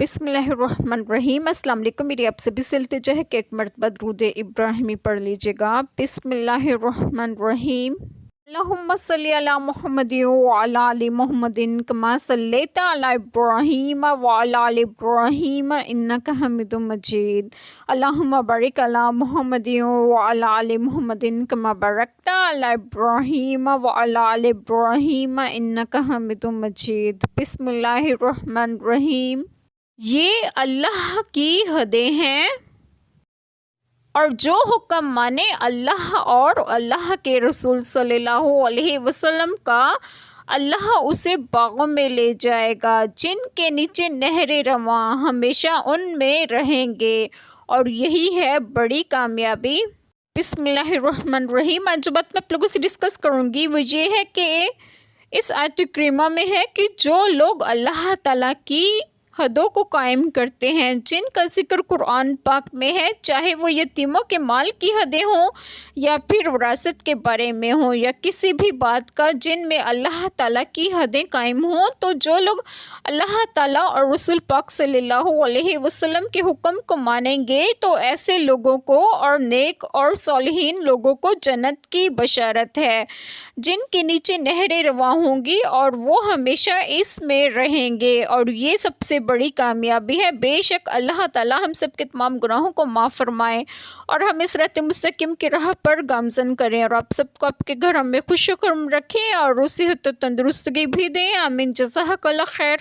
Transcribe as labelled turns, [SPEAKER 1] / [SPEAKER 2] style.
[SPEAKER 1] بسم اللہ الرحمن الرحیم۔ السلام علیکم، میری آپ سبھی سے التجا ہے کہ ایک مرتبہ درود ابراہیمی پڑھ لیجیے گا۔ بسم اللہ الرحمن الرحیم۔ اللہم صلی علی محمد وعلی آل محمد کما صلیت علی ابراہیم وعلی آل ابراہیم انک حمید مجید۔ اللہم بارک علی محمد وعلی آل محمد کما بارکت علی ابراہیم وعلی آل ابراہیم انک حمید مجید۔ بسم اللہ الرحمن الرحیم۔ یہ اللہ کی حدیں ہیں اور جو حکم مانے اللہ اور اللہ کے رسول صلی اللہ علیہ وسلم کا، اللہ اسے باغوں میں لے جائے گا جن کے نیچے نہریں رواں، ہمیشہ ان میں رہیں گے، اور یہی ہے بڑی کامیابی۔ بسم اللہ الرحمن الرحیم۔ آج جو بات میں آپ لوگوں سے ڈسکس کروں گی وہ یہ ہے کہ اس آیت کریمہ میں ہے کہ جو لوگ اللہ تعالیٰ کی حدوں کو قائم کرتے ہیں، جن کا ذکر قرآن پاک میں ہے، چاہے وہ یتیموں کے مال کی حدیں ہوں یا پھر وراثت کے بارے میں ہوں یا کسی بھی بات کا جن میں اللہ تعالیٰ کی حدیں قائم ہوں، تو جو لوگ اللہ تعالیٰ اور رسول پاک صلی اللہ علیہ وسلم کے حکم کو مانیں گے تو ایسے لوگوں کو اور نیک اور صالحین لوگوں کو جنت کی بشارت ہے، جن کے نیچے نہریں رواں ہوں گی اور وہ ہمیشہ اس میں رہیں گے، اور یہ سب سے بڑی کامیابی ہے۔ بے شک اللہ تعالیٰ ہم سب کے تمام گناہوں کو معاف فرمائے اور ہم صراط مستقیم کی راہ پر گامزن کریں، اور آپ سب کو آپ کے گھر میں خوش و خرم رکھیں اور صحت و تندرستگی بھی دیں۔ آمین۔ جزاک اللہ خیر۔